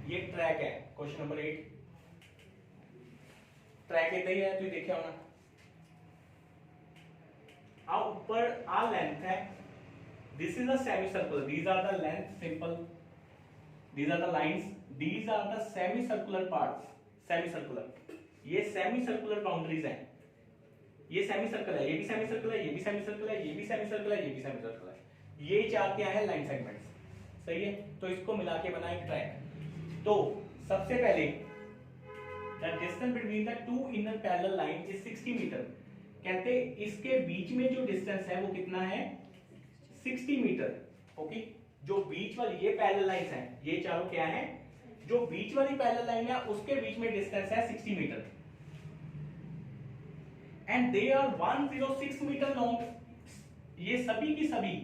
ये ट्रैक है, question number 8 track इतना ही है, तू देखिया होना। आ ऊपर आ लेंथ है, this is a semi circle, these are the length simple, these are the lines, these are the semi circular parts, semi circular, ये सेमी सर्कुलर बाउंड्रीज हैं, ये सेमी सर्कल है, ये भी सेमी सर्कल है, ये भी सेमी सर्कल है, ये भी सेमी सर्कल है, ये भी सेमी सर्कल है, ये चार क्या है लाइन सेगमेंट्स, सही है। तो इसको मिला के बना एक ट्रैक। तो सबसे पहले the distance between the two inner parallel line is 60 metre, कहते इसके बीच में जो डिस्टेंस है वो कितना है 60 मीटर। ओके, जो बीच वाली ये पैरेलल लाइंस हैं, ये चारों क्या है, जो बीच वाली पैरेलल लाइन है उसके बीच में डिस्टेंस है 60 metre and they are 106 metre long. ये सभी की सभी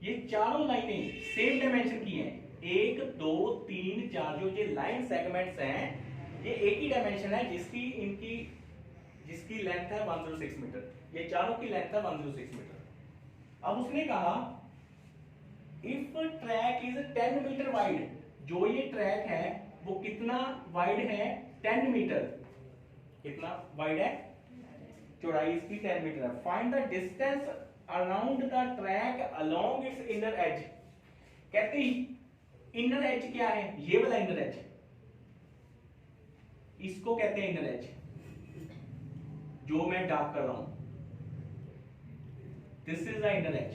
ये चारों लाइनें सेम डायमेंशन की हैं, 1 2 3 4, जो ये लाइन सेगमेंट्स हैं ये एक ही डायमेंशन है, जिसकी लेंथ है 106 मीटर, ये चारों की लेंथ है 106 मीटर। अब उसने कहा if track is 10 metre wide, जो ये ट्रैक है वो कितना वाइड है 10 मीटर, कितना वाइड है, चौड़ाई इसकी 10 मीटर है। Find the distance around the track along it's inner as, कहते ही इनर एज क्या है, ये वाला इनर एज, इसको कहते हैं इनर एज, जो मैं डार्क कर रहा हूं, this is the inner as,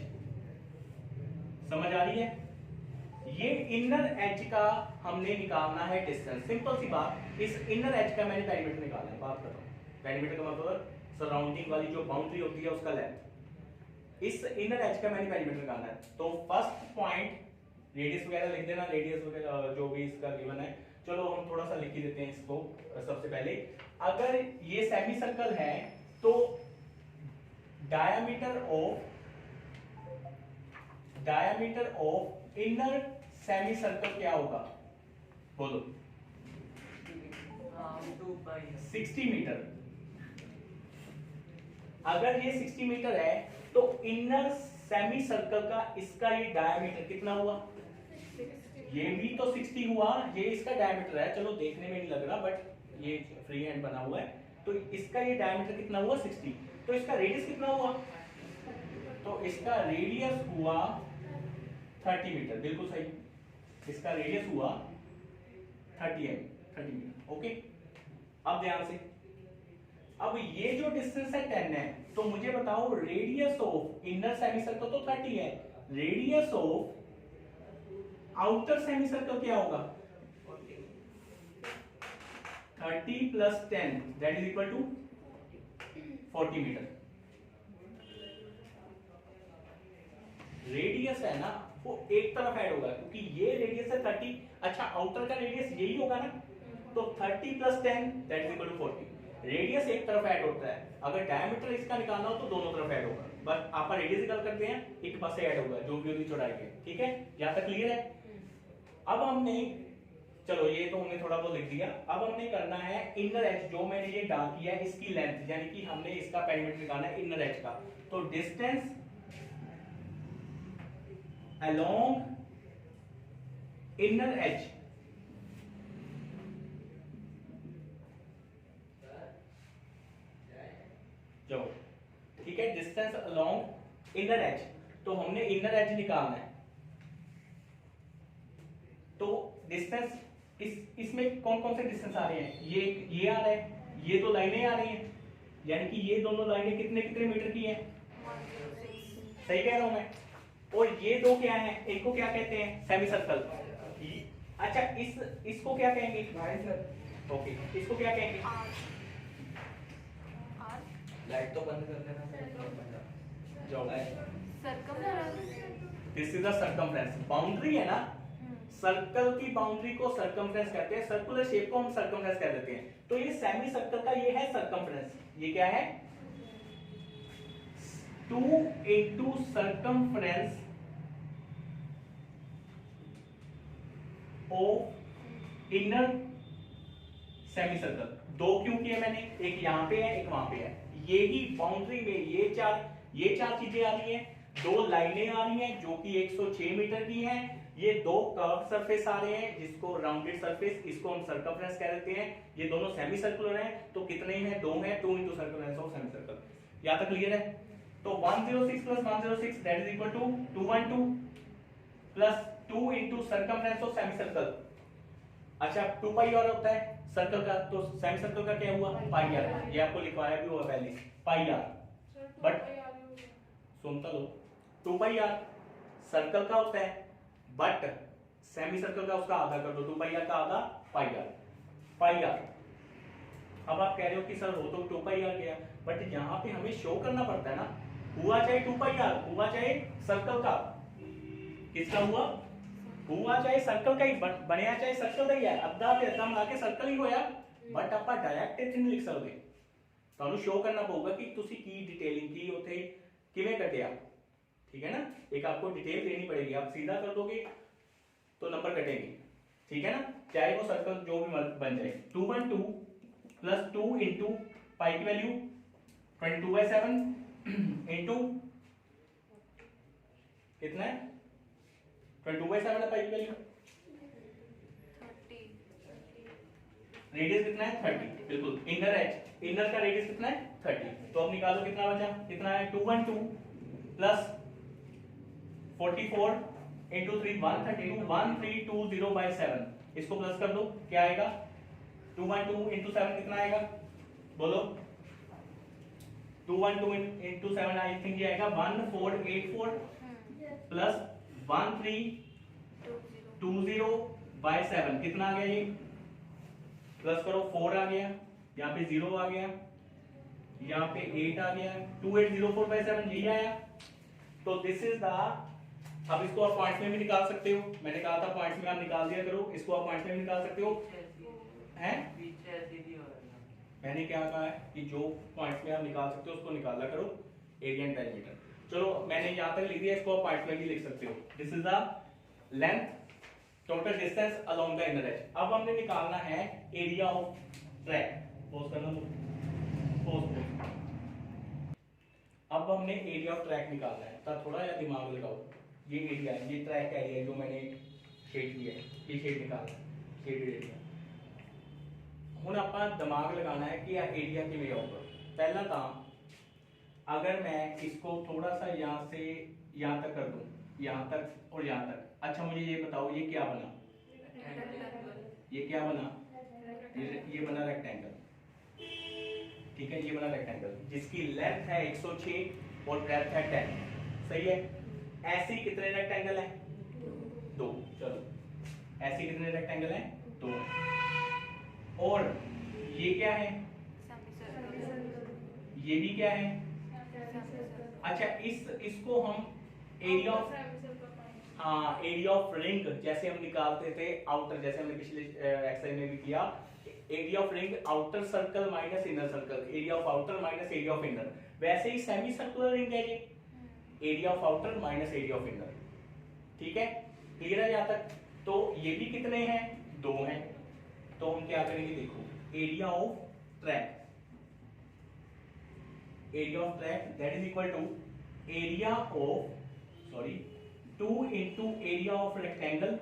समझ आ रही है। ये इनर एज का हमने निकालना है डिस्टेंस, सिंपल सी बात, इस इनर एज का मैंने पेरीमीटर निकालना है, बात कर रहा हूं, पेरीमीटर का मतलब सराउंडिंग वाली जो बाउंड्री होती है उसका लेंथ, इस इनर एज का मैंने पेरीमीटर निकालना है। तो फर्स्ट पॉइंट रेडियस वगैरह लिख देना, रेडियस वगैरह जो भी इसका गिवन है, चलो हम थोड़ा सा लिख ही देते हैं इसको। सबसे पहले अगर ये सेमी सर्कल है तो diameter of inner semi circle क्या होगा, बोलो 60 मीटर। अगर ये 60 मीटर है तो इनर सेमी सर्कल का इसका ये डायमीटर कितना हुआ, ये भी तो 60 हुआ, ये इसका डायमीटर है, चलो देखने में नहीं लग रहा बट ये फ्री हैंड बना हुआ है, तो इसका ये डायमीटर कितना हुआ 60, तो इसका रेडियस कितना हुआ, तो इसका रेडियस हुआ 30 मीटर, बिल्कुल सही, इसका रेडियस हुआ 30 मीटर। ओके, अब ध्यान से, अब ये जो डिस्टेंस है 10 है, तो मुझे बताओ radius of inner semi circle तो 30 है, radius of outer semi circle क्या होगा 30 plus 10 that is equal to 40 metre. Radius है ना वो एक तरफ ऐड होगा, क्योंकि ये रेडियस है 30, अच्छा आउटर का रेडियस यही होगा ना, तो 30 plus 10 that is equal to 40। Radius एक तरफ ऐड होता है, अगर डायमीटर इसका निकालना हो तो दोनों तरफ ऐड होगा, बस आप रेडियस निकाल करते हैं एक पास से ऐड होगा जो भी होगी चौड़ाई है, ठीक है, यहां तक क्लियर है। अब हमने, चलो ये तो हमने थोड़ा बहुत लिख दिया, अब हमने करना है इनर एज, जो मैंने ये डाल किया है इसकी लेंथ, यानी कि हमने इसका पेरीमीटर निकालना है इनर एज का, तो डिस्टेंस अलोंग इनर एज, जो ठीक है, डिस्टेंस अलोंग इनर एज, तो हमने इनर एज निकालना है, तो डिस्टेंस इसमें कौन कौन से डिस्टेंस आ रहे हैं, ये आ रहा है, ये दो लाइनें आ रही हैं, यानी कि ये दोनों लाइनें कितने कितने मीटर की हैं, सही कह रहा हूं मैं, और ये दो क्या है, एक को क्या कहते हैं सेमी सर्कल, अच्छा इसको क्या कहेंगे, ओके, इसको क्या कहेंगे, लाइट तो बंद कर देना, जाओ, this is the circumference, boundary है ना, सर्कल की बाउंड्री को सर्कमफ्रेंस कहते हैं, सर्कुलर शेप को हम सर्कमफ्रेंस कह देते हैं, तो ये सेमी सर्कल का ये है सर्कमफ्रेंस, ये क्या है 2 into circumference of inner semi circle, दो क्यों किए मैंने, एक यहां पे है एक वहां पे है, ये ही बाउंड्री में ये चार चीजें आ रही हैं, दो लाइनें आ रही हैं जो कि 106 मीटर की हैं, ये दो कर्व सरफेस आ रहे हैं जिसको राउंडेड सरफेस, इसको हम सर्कमफ्रेंस कह देते हैं। ये दोनों सेमी सर्कुलर हैं, तो कितने हैं, दो हैं, 2 into circumference of semi circle. यहां तक क्लियर है? तो 106 plus 106 that is equal to 212 plus 2 into circumference of semi circle. अच्छा 2 पाई आर होता है सर्कल का, तो सेमी सर्कल का क्या हुआ, पाई आर। ये आपको लिखवाया भी हुआ पहले, पाई आर। बट सुनता लो, 2 पाई आर सर्कल का होता है, बट सेमी सर्कल का उसका आधा कर दो, 2 पाई आर का आधा पाई आर, पाई आर। अब आप कह रहे हो कि सर वो तो 2 पाई आर गया, बट यहाँ पे हमें शो करना पड़ता है ना, हुआ चाहे 2 पाई आर, हुआ चाहे सर्कल का, किसका हुआ चाहे सर्कल का ही बनया चाहे सर्कल का ही है, अद्धा ते अद्धा मिला के सर्कल ही होया, बट ਆਪਾਂ ਡਾਇਰੈਕਟ ਇੱਥੇ ਨਹੀਂ ਲਿਖ ਸਕਦੇ, ਤੁਹਾਨੂੰ ਸ਼ੋ ਕਰਨਾ ਪਊਗਾ ਕਿ ਤੁਸੀਂ ਕੀ डिटेलिंग की ਉੱਥੇ ਕਿਵੇਂ ਕੱਟਿਆ। ठीक है ना, एक आपको डिटेल देनी पड़ेगी, आप सीधा कर दोगे तो नंबर कटेंगे, ठीक है ना, चाहे वो सर्कल जो भी बन जाए। 212 प्लस 2 इंटू पाई की वैल्यू 22/7 इंटू कितना है, 22/7 है पाई की वैल्यू, 30, रेडियस कितना है 30, बिल्कुल इनर एज, इनर का रेडियस कितना है 30, तो अब निकालो कितना बचा, कितना है 212 प्लस 44 इंटू 3 132 1320/7, इसको प्लस कर दो, क्या आएगा 212 इंटू 7 कितना आएगा, बोलो 212 इंटू 7 आई थिंक ये आएगा 1484 प्लस 1320/7, कितना आ गया ये, प्लस करो 4 आ गया, यहाँ पे 0 आ गया, यहाँ पे 8 आ गया, 2804/7 यही आया। तो दिस इज द, अब इसको आप पॉइंट्स में भी निकाल सकते हो, मैंने कहा था पॉइंट्स में आप निकाल दिया करो, इसको आप पॉइंट्स में भी निकाल सकते हो हैं, पीछे सीधी हो रहा है। मैंने क्या कहा है कि जो पॉइंट्स में आप निकाल सकते हो उसको निकाला करो, एरिया एंड डायमीटर। चलो मैंने यहाँ तक लिख दिया, इसको आप पॉइंट्स में भी लिख सकते हो। This is the length, total distance along the inner as. अब हमने निकालना है एरिया ऑफ ट्रैक, पोज करना, पोज। अब हमने एरिया ऑफ ट्रैक निकालना है, तो थोड़ा या दिमाग लगाओ, ये एरिया है, ये ट्रैक एरिया जो मैंने शेड किया है, ये शेड निकालना है, शेडेड एरिया। ਹੁਣ ਆਪਾਂ दिमाग लगाना है कि एरिया किवें आऊगा। पहला तो अगर मैं इसको थोड़ा सा यहाँ से यहाँ तक कर दूं, यहाँ तक और यहाँ तक, अच्छा मुझे ये बताओ ये क्या बना, ये क्या बना, ये बना रेक्टेंगल, ठीक है, ये बना रेक्टेंगल जिसकी लेंथ है 106 और ब्रेड्थ है 10, सही है। ऐसे कितने रेक्टेंगल हैं, 2, चलो ऐसे कितने रेक्टेंगल हैं, 2। और ये क्या है, ये भी क्या है, अच्छा इसको हम एरिया ऑफ, हाँ एरिया ऑफ रिंग जैसे हम निकालते थे आउटर, जैसे हमने पिछले एक्सरसाइज में भी किया, area of ring outer circle minus inner circle, area of outer minus area of inner, वैसे ही सेमी सर्कुलर रिंग है ये, area of outer minus area of inner, ठीक है, क्लियर है यहाँ तक। तो ये भी कितने हैं, 2 हैं, तो हम क्या करेंगे, देखो area of track, area of track that is equal to area of, sorry 2 into area of rectangle,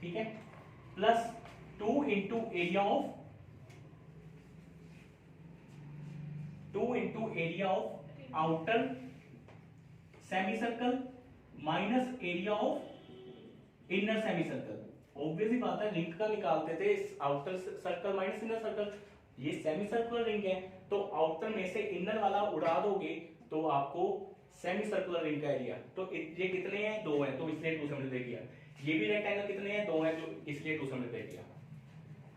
ठीक है, plus 2 into area of, 2 into area of outer semi circle minus area of inner semi circle. Obviously बात है, ring का निकालते थे outer circle minus inner circle, ये semi circular ring है, तो आउटर में से इनर वाला उड़ा दोगे तो आपको सेमी सर्कुलर रिंग का एरिया, तो ये कितने हैं, 2 हैं, तो इसलिए 2 से मल्टीप्लाई किया। ये भी रेक्टेंगल कितने हैं, 2 हैं, तो इसलिए 2 से मल्टीप्लाई किया।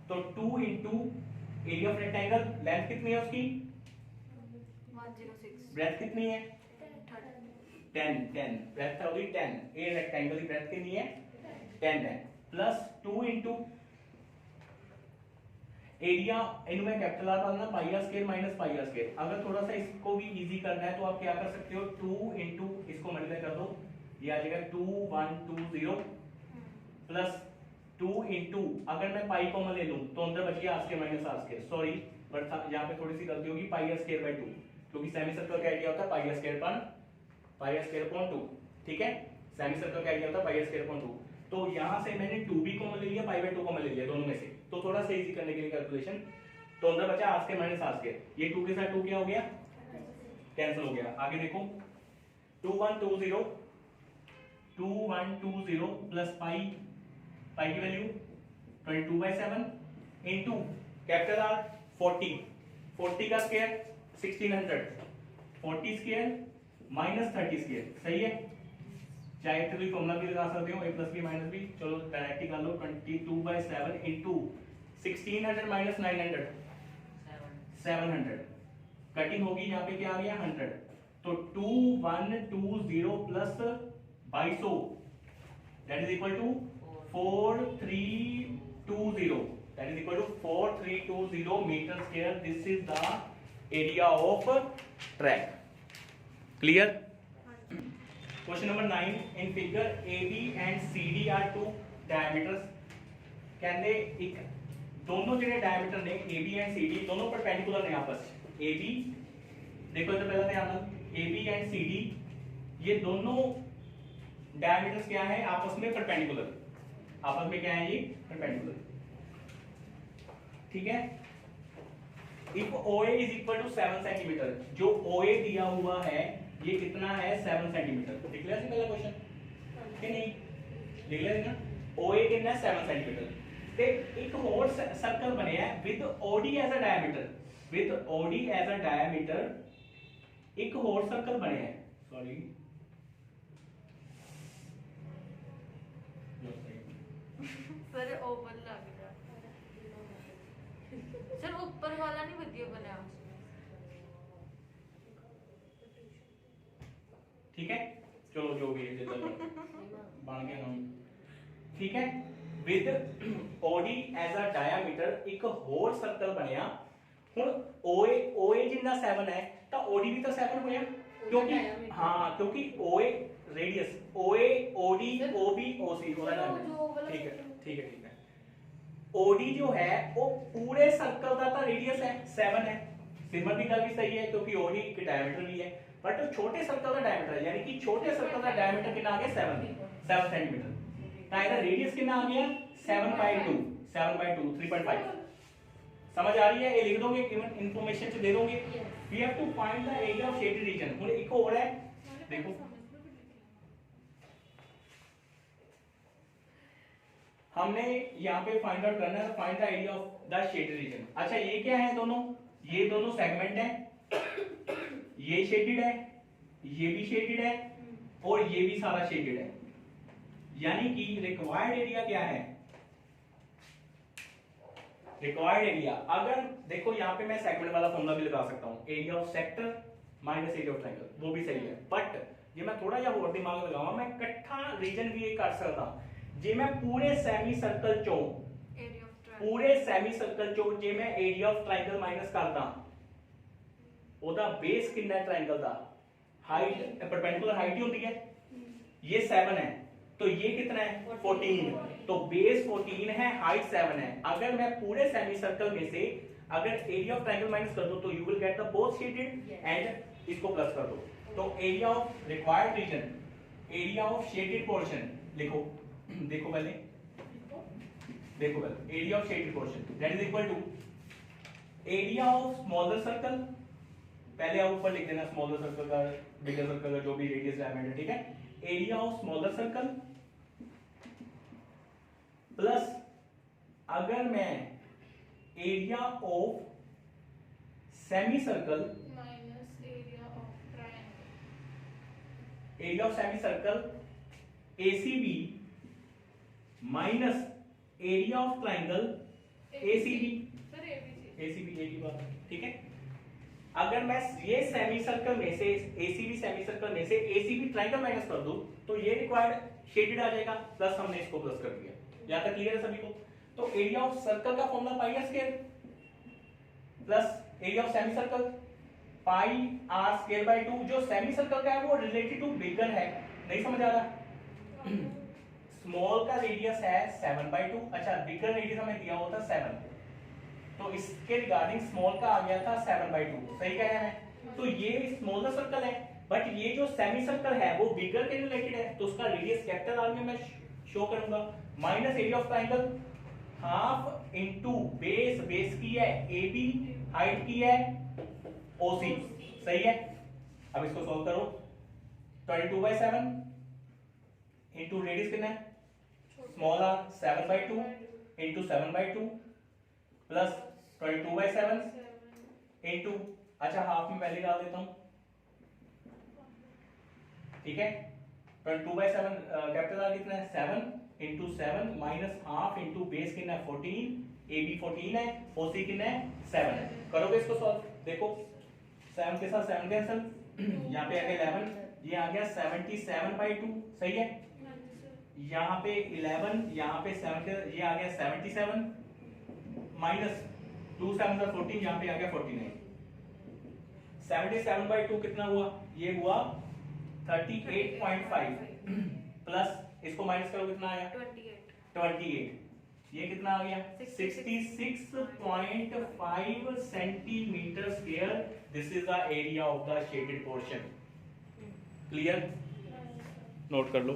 तो 2 into area of rectangle, length कितनी है उसकी 106, ब्रेथ कितनी है 10 ब्रेथ है होगी 10, ये रेक्टेंगल की ब्रेथ कितनी है 10 है, प्लस 2 इंटू एरिया, इनमें कैपिटल आर डालना, pi R square minus pi R square. अगर थोड़ा सा इसको भी इजी करना है तो आप क्या कर सकते हो, 2 इंटू इसको मल्टीप्लाई कर दो, ये आ जाएगा 2120 प्लस 2 इंटू, अगर मैं पाई कॉमन ले लूं तो अंदर बच गया R square minus R square, sorry but यहाँ पे थोड़ी सी गलती होगी, पाई आर स्क्वायर बाय 2, क्योंकि सेमी सर्कल का एरिया होता है पाई आर स्क्वायर अपॉन 2, ठीक है, सेमी सर्कल का एरिया होता है पाई स्क्वायर अपॉन 2। तो यहां से मैंने 2b कॉमन ले लिया, पाई बाय 2 कॉमन ले लिया दोनों में से, तो थोड़ा सा इजी करने के लिए कैलकुलेशन, तो अंदर बचा r square minus r square, ये 2 के साथ 2 क्या हो गया, कैंसिल हो गया। आगे देखो 2120 प्लस पाई की वैल्यू 22/7 इनटू कैपिटल R 40 का स्क्वायर 1600, 40 स्क्वायर माइनस 30 स्क्वायर, सही है। चाहे तो भी फॉर्मूला भी लगा सकते हो, a plus B minus B, चलो डायरेक्ट ही कर लो, 22/7 इनटू 1600 माइनस 900 700, कटिंग होगी, यहाँ पे क्या आ गया 100, तो 2120 plus 2200 that is equal to 4320, that is equal to 4320 metre square. This is the area of track. Clear? Question number 9, in figure AB and CD are two diameters, कहते एक दोनों ਜਿਹੜੇ डायमीटर ने AB एंड CD दोनों perpendicular ने आपस AB, देखो तो पहला ध्यान दो, AB एंड CD ये दोनों डायमीटर्स क्या है आपस में परपेंडिकुलर, आपस में क्या है ये परपेंडिकुलर, ठीक है। If OA is equal to 7 centimetre, जो OA दिया हुआ है ये कितना है 7 सेंटीमीटर, लिख लिया पहला क्वेश्चन कि नहीं, लिख लिया ना, OA कितना है 7 सेंटीमीटर, ਤੇ ਇੱਕ ਹੋਰ ਸਰਕਲ ਬਣਿਆ with OD as a diameter, with OD as a diameter ਇੱਕ ਹੋਰ ਸਰਕਲ ਬਣਿਆ, ਸੌਰੀ सर ओपन लग रहा सर, ऊपर वाला नहीं ਵਧੀਆ ਬਣਿਆ, ठीक है, चलो जो भी है बन गया नाम, ठीक है। With OD as a diameter एक होर सर्कल बनया, हुन OA जिन्ना 7 है तो OD भी तो 7 होया, क्योंकि हां क्योंकि OA radius OA OD OB OC होता है, ठीक है ठीक है ठीक है। OD जो है वो पूरे सर्कल का तो रेडियस है 7 है, सिमर की गल भी सही है क्योंकि OD एक डायमीटर भी है, बट छोटे सर्कल का डायमीटर है, यानी कि छोटे सर्कल का डायमीटर कितना आ गया 7 सेंटीमीटर, तो इसका रेडियस कितना आ गया 7/2 3.5। समझ आ रही है? ये लिख दोगे, गिवन इंफॉर्मेशन से दे दोगे। We have to find the area of shaded region. और एक और है, देखो हमने यहाँ पे फाइंड आउट करना है, find the area of the shaded region. अच्छा ये क्या है, दोनों ये दोनों सेगमेंट है, ये शेडेड है, ये भी शेडेड है और ये भी सारा शेडेड है, यानी कि रिक्वायर्ड एरिया क्या है, रिक्वायर्ड एरिया, अगर देखो यहाँ पे मैं सेगमेंट वाला फॉर्मूला भी लगा सकता हूँ, area of sector minus area of triangle, वो भी सही है, बट ये मैं थोड़ा जिहा होर दिमाग लगावा, मैं इकट्ठा रीजन भी ये कर सकता, जे मैं पूरे सेमी सर्कल चों जे मैं एरिया ऑफ ट्रायंगल माइनस करदा, ओदा बेस कितना है ट्रायंगल दा, हाइट परपेंडिकुलर हाइट ही होती है, ये 7 है तो ये कितना है 14, तो बेस 14 है, हाइट 7 है। अगर मैं पूरे सेमी सर्कल में से अगर एरिया ऑफ ट्रायंगल माइनस कर दो तो you will get the both shaded and इसको प्लस कर दो, तो area of required region, area of shaded portion लिखो, देखो पहले area of shaded portion that is equal to area of smaller circle, पहले आप ऊपर लिख देना स्मॉलर सर्कल का बिगर सर्कल का जो भी रेडियस डायमीटर, ठीक है, area of smaller circle plus अगर मैं area of semi circle minus area of circle ACB minus area of triangle ACB एक ही बात, ठीक है। अगर मैं ये सेमी सर्कल में से ACB सेमी सर्कल में से ACB ट्रायंगल माइनस कर दूं तो ये रिक्वायर्ड शेडेड आ जाएगा, प्लस हमने इसको प्लस कर दिया, यहां तक क्लियर है सभी को। तो एरिया ऑफ सर्कल का formula pi R square plus area of semi circle pi R square by 2, जो सेमी सर्कल का है वो रिलेटेड टू बिगर है, नहीं समझ आ रहा, स्मॉल का रेडियस है 7/2, अच्छा बिगर रेडियस हमें दिया हुआ था 7, तो इसके रिगार्डिंग स्मॉल का आ गया था 7/2, सही कह रहे हैं। तो ये स्मॉलर सर्कल है बट ये जो सेमी सर्कल है वो बिगर के रिलेटेड है, तो उसका रेडियस कैपिटल आर में मैं शो करूंगा। Minus area of triangle half into base, base की है AB, हाइट की है OC, सही है। अब इसको सॉल्व करो, 22/7 इनटू रेडियस कितना है small r 7/2 into 7/2 plus 22/7 into, अच्छा हाफ में पहले डाल देता हूं, ठीक है। 22/7 कैपिटल आर कितना है 7 into 7 minus half into base कितना है 14, AB 14 है, OC कितना है 7 है। करोगे इसको सॉल्व, देखो 7 के साथ 7 कैंसिल, यहाँ पे आ गया 11, ये आ गया 77/2, सही है। यहाँ पे 11, यहाँ पे 7 के ये आ गया 77 माइनस 2 7 14, यहाँ पे आ गया 49। 77/2 कितना हुआ, ये हुआ 38.5 प्लस इसको माइनस करो कितना आया 28, ये कितना आ गया 66.5 centimetre square. This is the area of the shaded portion. Clear, note कर लो।